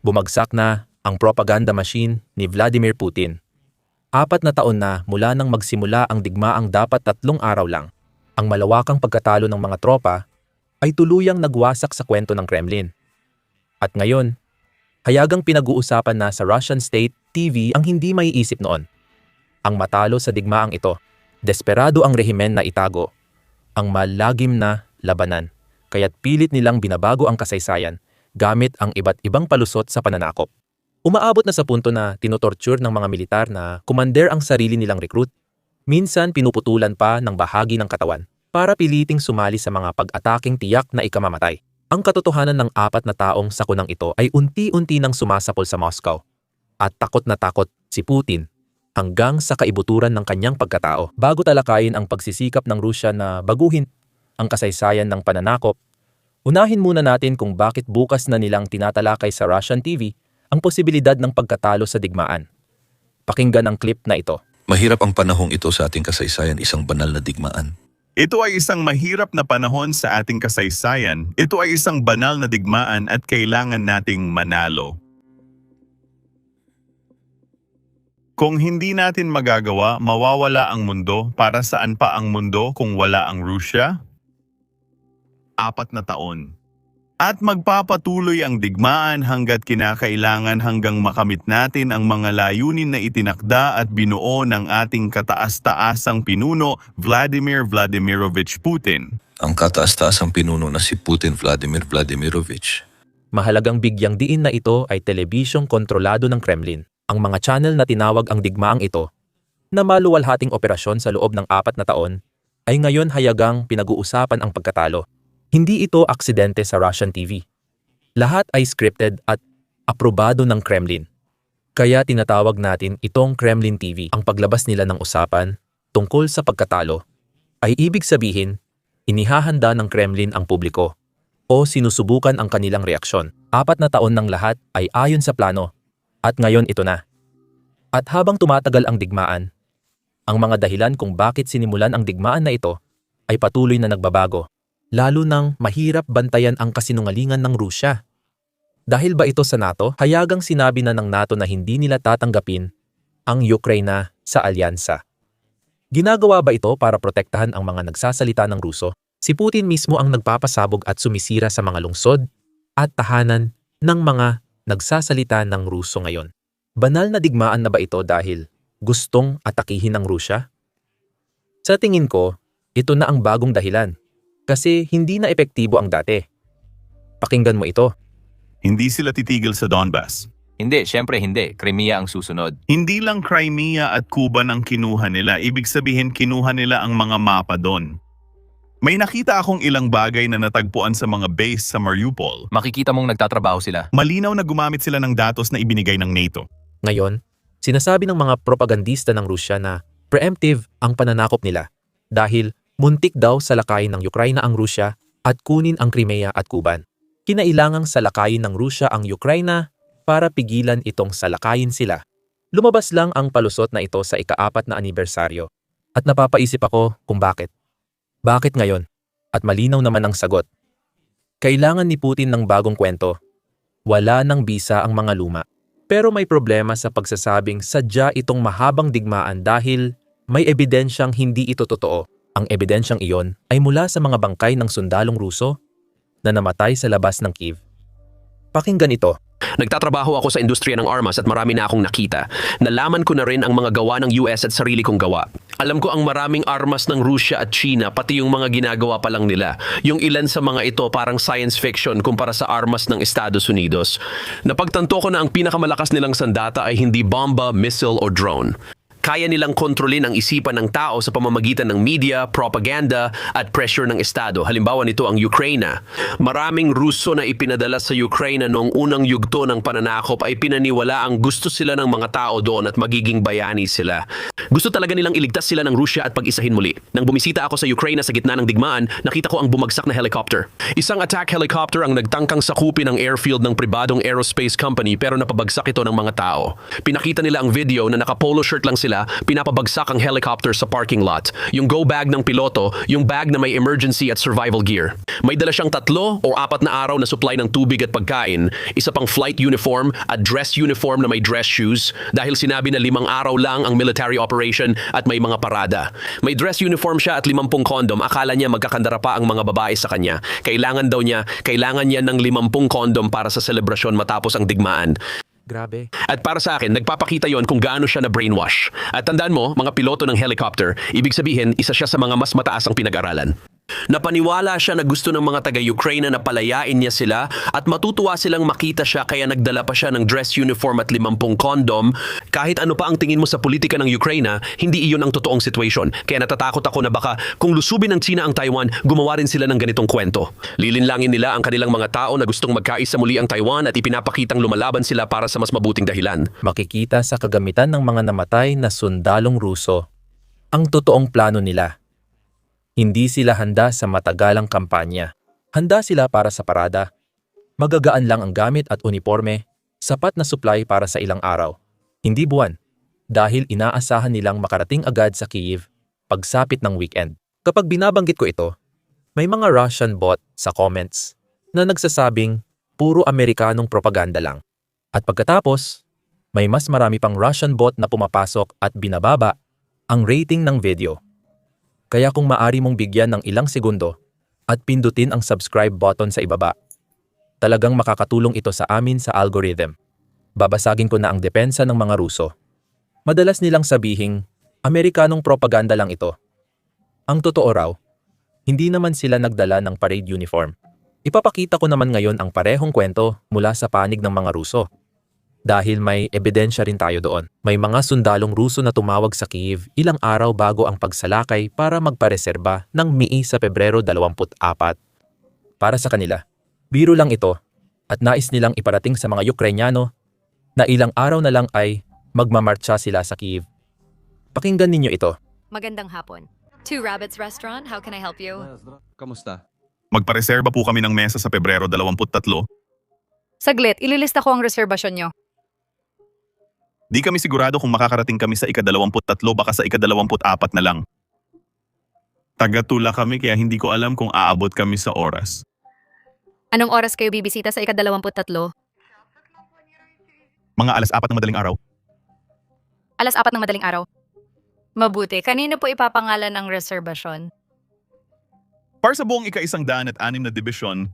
Bumagsak na ang propaganda machine ni Vladimir Putin. 4 na taon na mula nang magsimula ang digmaang dapat 3 araw lang. Ang malawakang pagkatalo ng mga tropa ay tuluyang nagwasak sa kwento ng Kremlin. At ngayon, hayagang pinag-uusapan na sa Russian State TV ang hindi maiisip noon. Ang matalo sa digmaang ito, desperado ang rehimen na itago ang malagim na labanan, kaya't pilit nilang binabago ang kasaysayan gamit ang iba't ibang palusot sa pananakop. Umaabot na sa punto na tinotorture ng mga militar na commander ang sarili nilang recruit. Minsan pinuputulan pa ng bahagi ng katawan para piliting sumali sa mga pag-ataking tiyak na ikamamatay. Ang katotohanan ng 4 na taong sakunang ito ay unti-unti nang sumasapol sa Moscow. At takot na takot si Putin hanggang sa kaibuturan ng kanyang pagkatao. Bago talakayin ang pagsisikap ng Rusya na baguhin ang kasaysayan ng pananakop, unahin muna natin kung bakit bukas na nilang tinatalakay sa Russian TV ang posibilidad ng pagkatalo sa digmaan. Pakinggan ang clip na ito. Mahirap ang panahong ito sa ating kasaysayan, isang banal na digmaan. Ito ay isang mahirap na panahon sa ating kasaysayan. Ito ay isang banal na digmaan at kailangan nating manalo. Kung hindi natin magagawa, mawawala ang mundo. Para saan pa ang mundo kung wala ang Rusya? 4 na taon. At magpapatuloy ang digmaan hanggat kinakailangan hanggang makamit natin ang mga layunin na itinakda at binuo ng ating kataas-taasang pinuno, Vladimir Vladimirovich Putin. Ang kataas-taasang pinuno na si Putin Vladimir Vladimirovich. Mahalagang bigyang diin na ito ay telebisyong kontrolado ng Kremlin. Ang mga channel na tinawag ang digmaang ito, na maluwalhating operasyon sa loob ng 4 na taon, ay ngayon hayagang pinag-uusapan ang pagkatalo. Hindi ito aksidente sa Russian TV. Lahat ay scripted at aprobado ng Kremlin. Kaya tinatawag natin itong Kremlin TV. Ang paglabas nila ng usapan tungkol sa pagkatalo ay ibig sabihin, inihahanda ng Kremlin ang publiko o sinusubukan ang kanilang reaksyon. 4 na taon ng lahat ay ayon sa plano at ngayon ito na. At habang tumatagal ang digmaan, ang mga dahilan kung bakit sinimulan ang digmaan na ito ay patuloy na nagbabago. Lalo nang mahirap bantayan ang kasinungalingan ng Rusya. Dahil ba ito sa NATO? Hayagang sinabi na ng NATO na hindi nila tatanggapin ang Ukraine sa alyansa. Ginagawa ba ito para protektahan ang mga nagsasalita ng Ruso? Si Putin mismo ang nagpapasabog at sumisira sa mga lungsod at tahanan ng mga nagsasalita ng Ruso ngayon. Banal na digmaan na ba ito dahil gustong atakihin ng Rusya? Sa tingin ko, ito na ang bagong dahilan. Kasi hindi na epektibo ang dati. Pakinggan mo ito. Hindi sila titigil sa Donbas. Hindi, syempre hindi. Crimea ang susunod. Hindi lang Crimea at Kuban ang kinuha nila. Ibig sabihin kinuha nila ang mga mapa doon. May nakita akong ilang bagay na natagpuan sa mga base sa Mariupol. Makikita mong nagtatrabaho sila. Malinaw na gumamit sila ng datos na ibinigay ng NATO. Ngayon, sinasabi ng mga propagandista ng Rusya na preemptive ang pananakop nila dahil muntik daw salakayin ng Ukraine ang Rusya at kunin ang Crimea at Kuban. Kinailangang salakayin ng Rusya ang Ukraine para pigilan itong salakayin sila. Lumabas lang ang palusot na ito sa ika-4 na anibersaryo. At napapaisip ako kung bakit. Bakit ngayon? At malinaw naman ang sagot. Kailangan ni Putin ng bagong kwento. Wala nang bisa ang mga luma. Pero may problema sa pagsasabing sadya itong mahabang digmaan dahil may ebidensyang hindi ito totoo. Ang ebidensyang iyon ay mula sa mga bangkay ng sundalong Ruso na namatay sa labas ng Kyiv. Pakinggan ito. Nagtatrabaho ako sa industriya ng armas at marami na akong nakita. Nalaman ko na rin ang mga gawa ng US at sarili kong gawa. Alam ko ang maraming armas ng Rusya at China, pati yung mga ginagawa pa lang nila. Yung ilan sa mga ito parang science fiction kumpara sa armas ng Estados Unidos. Napagtanto ko na ang pinakamalakas nilang sandata ay hindi bomba, missile o drone. Kaya nilang kontrolin ang isipan ng tao sa pamamagitan ng media, propaganda at pressure ng Estado. Halimbawa nito ang Ukraine. Maraming Ruso na ipinadala sa Ukraine noong unang yugto ng pananakop ay pinaniwala ang gusto sila ng mga tao doon at magiging bayani sila. Gusto talaga nilang iligtas sila ng Rusya at pag-isahin muli. Nang bumisita ako sa Ukraine sa gitna ng digmaan, nakita ko ang bumagsak na helicopter. Isang attack helicopter ang nagtangkang sakupin ang airfield ng pribadong aerospace company pero napabagsak ito ng mga tao. Pinakita nila ang video na naka-polo shirt lang sila nila, pinapabagsak ang helicopter sa parking lot. Yung go bag ng piloto, yung bag na may emergency at survival gear. May dala siyang 3 o 4 na araw na supply ng tubig at pagkain, isa pang flight uniform at dress uniform na may dress shoes dahil sinabi na 5 araw lang ang military operation at may mga parada. May dress uniform siya at 50 kondom, akala niya magkakandara pa ang mga babae sa kanya. Kailangan niya ng 50 kondom para sa selebrasyon matapos ang digmaan. Grabe. At para sa akin, nagpapakita yon kung gaano siya na brainwash. At tandaan mo, mga piloto ng helicopter, ibig sabihin, isa siya sa mga mas mataas ang pinag-aralan. Napaniwala siya na gusto ng mga taga-Ukraine na palayain niya sila at matutuwa silang makita siya kaya nagdala pa siya ng dress uniform at 50 kondom. Kahit ano pa ang tingin mo sa politika ng Ukraine, hindi iyon ang totoong situation. Kaya natatakot ako na baka kung lusubin ng China ang Taiwan, gumawa rin sila ng ganitong kwento. Lilinlangin nila ang kanilang mga tao na gustong magkaisa muli ang Taiwan at ipinapakitang lumalaban sila para sa mas mabuting dahilan. Makikita sa kagamitan ng mga namatay na sundalong Ruso ang totoong plano nila. Hindi sila handa sa matagalang kampanya. Handa sila para sa parada. Magagaan lang ang gamit at uniforme, sapat na supply para sa ilang araw. Hindi buwan, dahil inaasahan nilang makarating agad sa Kyiv pagsapit ng weekend. Kapag binabanggit ko ito, may mga Russian bot sa comments na nagsasabing puro Amerikanong propaganda lang. At pagkatapos, may mas marami pang Russian bot na pumapasok at binababa ang rating ng video. Kaya kung maari mong bigyan ng ilang segundo at pindutin ang subscribe button sa ibaba, talagang makakatulong ito sa amin sa algorithm. Babasagin ko na ang depensa ng mga Ruso. Madalas nilang sabihing, Amerikanong propaganda lang ito. Ang totoo raw, hindi naman sila nagdala ng parade uniform. Ipapakita ko naman ngayon ang parehong kwento mula sa panig ng mga Ruso. Dahil may ebidensya rin tayo doon. May mga sundalong Ruso na tumawag sa Kyiv ilang araw bago ang pagsalakay para magpareserba ng Mii sa Pebrero 24. Para sa kanila, biro lang ito at nais nilang iparating sa mga Ukrainyano na ilang araw na lang ay magmamarcha sila sa Kyiv. Pakinggan ninyo ito. Magandang hapon. Two Rabbits Restaurant, how can I help you? Kamusta? Magpareserba po kami ng mesa sa Pebrero 23. Saglit, ililista ko ang reservasyon nyo. Di kami sigurado kung makakarating kami sa ika-23, baka sa ika-24 na lang. Tagatula kami kaya hindi ko alam kung aabot kami sa oras. Anong oras kayo bibisita sa ika-23? Mga alas 4 ng madaling araw. Alas 4 ng madaling araw. Mabuti, kanino po ipapangalan ang reservasyon? Para sa buong ika-106 na dibisyon,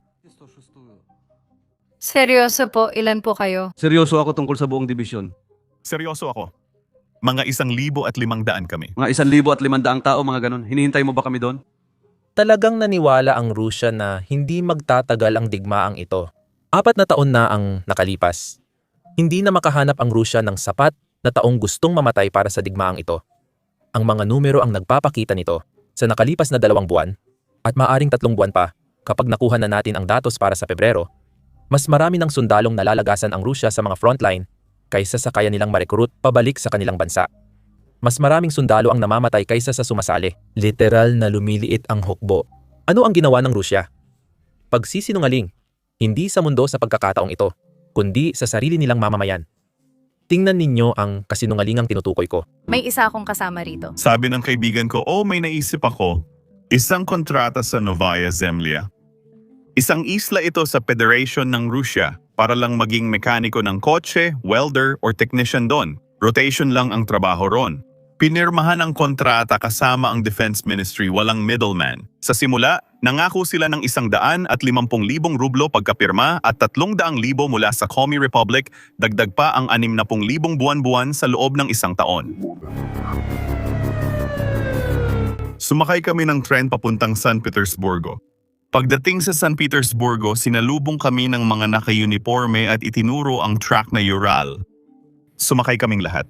Seryoso po, ilan po kayo? Seryoso ako tungkol sa buong dibisyon. seryoso ako. Mga 1,500 kami. Mga 1,500 tao, mga ganun. Hinihintay mo ba kami doon? Talagang naniwala ang Rusya na hindi magtatagal ang digmaang ito. 4 na taon na ang nakalipas. Hindi na makahanap ang Rusya ng sapat na taong gustong mamatay para sa digmaang ito. Ang mga numero ang nagpapakita nito sa nakalipas na 2 buwan at maaring 3 buwan pa kapag nakuha na natin ang datos para sa Pebrero. Mas marami ng sundalong nalalagasan ang Rusya sa mga frontline kaysa sa kaya nilang ma-recruit pabalik sa kanilang bansa. Mas maraming sundalo ang namamatay kaysa sa sumasali. Literal na lumiliit ang hukbo. Ano ang ginawa ng Rusya? Pagsisinungaling, hindi sa mundo sa pagkakataong ito, kundi sa sarili nilang mamamayan. Tingnan ninyo ang kasinungalingang tinutukoy ko. May isa akong kasama rito. Sabi ng kaibigan ko, may naisip ako. Isang kontrata sa Novaya Zemlya. Isang isla ito sa Federation ng Rusya para lang maging mekaniko ng kotse, welder, or technician doon. Rotation lang ang trabaho ron. Pinirmahan ang kontrata kasama ang Defense Ministry, walang middleman. Sa simula, nangako sila ng 150,000 rublo pagkapirma at 300,000 mula sa Komi Republic, dagdag pa ang 60,000 buwan-buwan sa loob ng 1 taon. Sumakay kami ng tren papuntang San Petersburgo. Pagdating sa San Petersburgo, sinalubong kami ng mga naka-uniforme at itinuro ang track na Ural. Sumakay kaming lahat.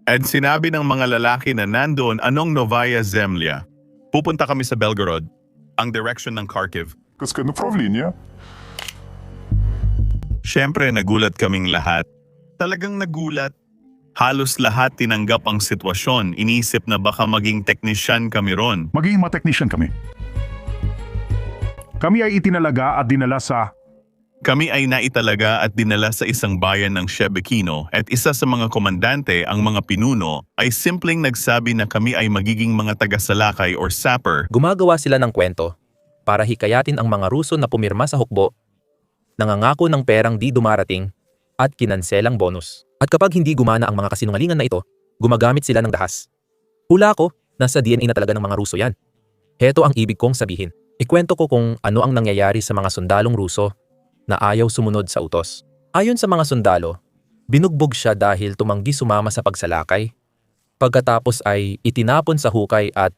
At sinabi ng mga lalaki na nandoon anong Novaya Zemlya. Pupunta kami sa Belgorod, ang direction ng Kharkiv. Какое направление? Siyempre, nagulat kaming lahat. Talagang nagulat. Halos lahat tinanggap ang sitwasyon. Inisip na baka maging technician kami ron. Magiging mga technician kami. Kami ay itinalaga at dinala sa Kami ay naitalaga at dinala sa isang bayan ng Shebekino at isa sa mga komandante, ang mga pinuno, ay simpleng nagsabi na kami ay magiging mga taga-salakay or sapper. Gumagawa sila ng kwento para hikayatin ang mga Ruso na pumirma sa hukbo, nangangako ng perang di dumarating at kinanselang bonus. At kapag hindi gumana ang mga kasinungalingan na ito, gumagamit sila ng dahas. Hula ko, nasa DNA na talaga ng mga Ruso yan. Heto ang ibig kong sabihin. Ikwento ko kung ano ang nangyayari sa mga sundalong Ruso na ayaw sumunod sa utos. Ayon sa mga sundalo, binugbog siya dahil tumanggi sumama sa pagsalakay. Pagkatapos ay itinapon sa hukay at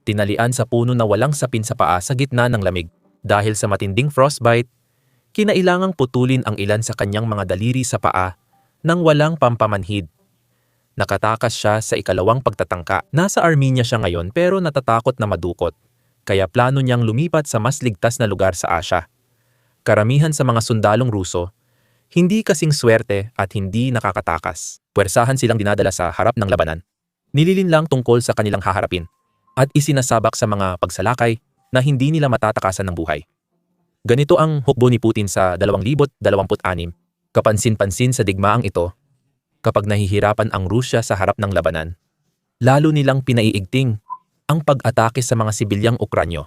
tinalian sa puno na walang sapin sa paa sa gitna ng lamig. Dahil sa matinding frostbite, kinailangang putulin ang ilan sa kanyang mga daliri sa paa nang walang pampamanhid. Nakatakas siya sa ikalawang pagtatangka. Nasa Armenia siya ngayon pero natatakot na madukot. Kaya plano niyang lumipat sa mas ligtas na lugar sa Asya. Karamihan sa mga sundalong Ruso, hindi kasing swerte at hindi nakakatakas. Puwersahan silang dinadala sa harap ng labanan. Nililinlang tungkol sa kanilang haharapin at isinasabak sa mga pagsalakay na hindi nila matatakasan ng buhay. Ganito ang hukbo ni Putin sa 2026. Kapansin-pansin sa digmaang ito, kapag nahihirapan ang Rusya sa harap ng labanan, lalo nilang pinaiigting ang pag-atake sa mga sibilyang Ukranyo,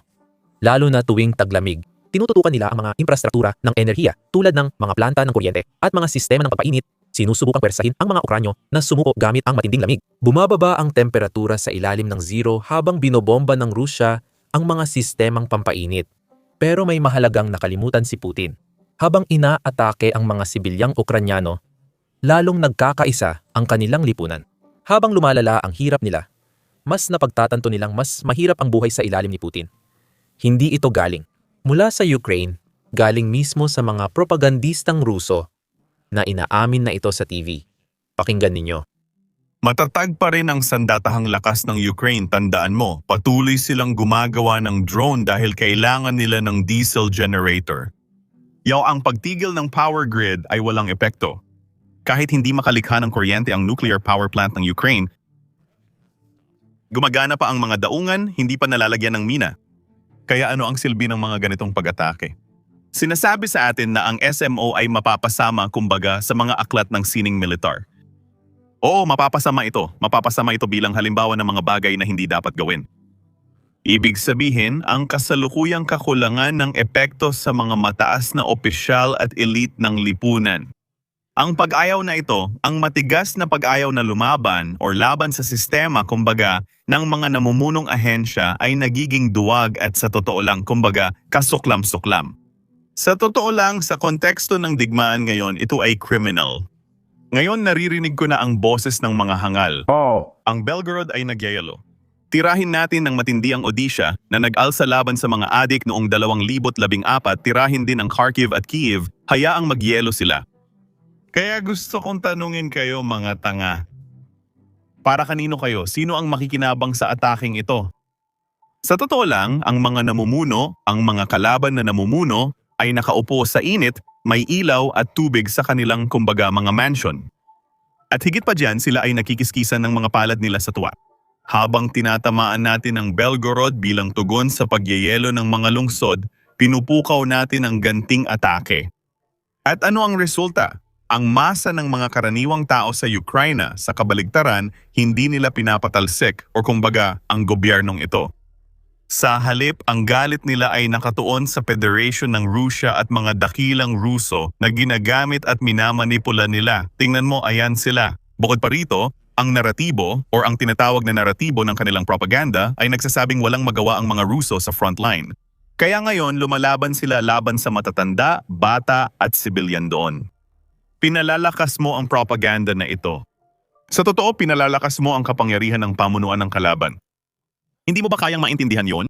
lalo na tuwing taglamig. Tinututukan nila ang mga infrastruktura ng enerhiya tulad ng mga planta ng kuryente at mga sistema ng pagpainit. Sinusubukang pwersahin ang mga Ukranyo na sumuko gamit ang matinding lamig. Bumababa ang temperatura sa ilalim ng zero habang binobomba ng Rusya ang mga sistemang pampainit. Pero may mahalagang nakalimutan si Putin. Habang inaatake ang mga sibilyang Ukranyano, lalong nagkakaisa ang kanilang lipunan. Habang lumalala ang hirap nila, mas napagtatanto nilang mas mahirap ang buhay sa ilalim ni Putin. Hindi ito galing mula sa Ukraine, galing mismo sa mga propagandistang Ruso na inaamin na ito sa TV. Pakinggan ninyo. Matatag pa rin ang sandatahang lakas ng Ukraine, tandaan mo. Patuloy silang gumagawa ng drone dahil kailangan nila ng diesel generator. Ang pagtigil ng power grid ay walang epekto. Kahit hindi makalikha ng kuryente ang nuclear power plant ng Ukraine, gumagana pa ang mga daungan, hindi pa nalalagyan ng mina. Kaya ano ang silbi ng mga ganitong pag-atake? Sinasabi sa atin na ang SMO ay mapapasama kumbaga sa mga aklat ng sining militar. Oo, mapapasama ito. Mapapasama ito bilang halimbawa ng mga bagay na hindi dapat gawin. Ibig sabihin, ang kasalukuyang kakulangan ng epekto sa mga mataas na opisyal at elite ng lipunan. Ang pag-ayaw na ito, ang matigas na pag-ayaw na lumaban o laban sa sistema kumbaga ng mga namumunong ahensya ay nagiging duwag at sa totoo lang kumbaga kasuklam-suklam. Sa totoo lang, sa konteksto ng digmaan ngayon, ito ay criminal. Ngayon naririnig ko na ang boses ng mga hangal. Ang Belgorod ay nagyayelo. Tirahin natin ng matindi ang Odisha na nag-alsa laban sa mga adik noong 2014, tirahin din ang Kharkiv at Kyiv, hayaang magyelo sila. Kaya gusto kong tanungin kayo mga tanga. Para kanino kayo? Sino ang makikinabang sa ataking ito? Sa totoo lang, ang mga namumuno, ang mga kalaban na namumuno ay nakaupo sa init, may ilaw at tubig sa kanilang kumbaga mga mansion. At higit pa dyan, sila ay nakikiskisan ng mga palad nila sa tuwa. Habang tinatamaan natin ang Belgorod bilang tugon sa pagyayelo ng mga lungsod, pinupukaw natin ang ganting atake. At ano ang resulta? Ang masa ng mga karaniwang tao sa Ukraine sa kabaligtaran, hindi nila pinapatalsik o kumbaga ang gobyernong ito. Sa halip, ang galit nila ay nakatuon sa Federation ng Rusya at mga dakilang Ruso na ginagamit at minamanipula nila. Tingnan mo, ayan sila. Bukod pa rito, ang naratibo o ang tinatawag na naratibo ng kanilang propaganda ay nagsasabing walang magawa ang mga Ruso sa frontline. Kaya ngayon, lumalaban sila laban sa matatanda, bata at sibilyan doon. Pinalalakas mo ang propaganda na ito. Sa totoo, pinalalakas mo ang kapangyarihan ng pamunuan ng kalaban. Hindi mo ba kayang maintindihan yon?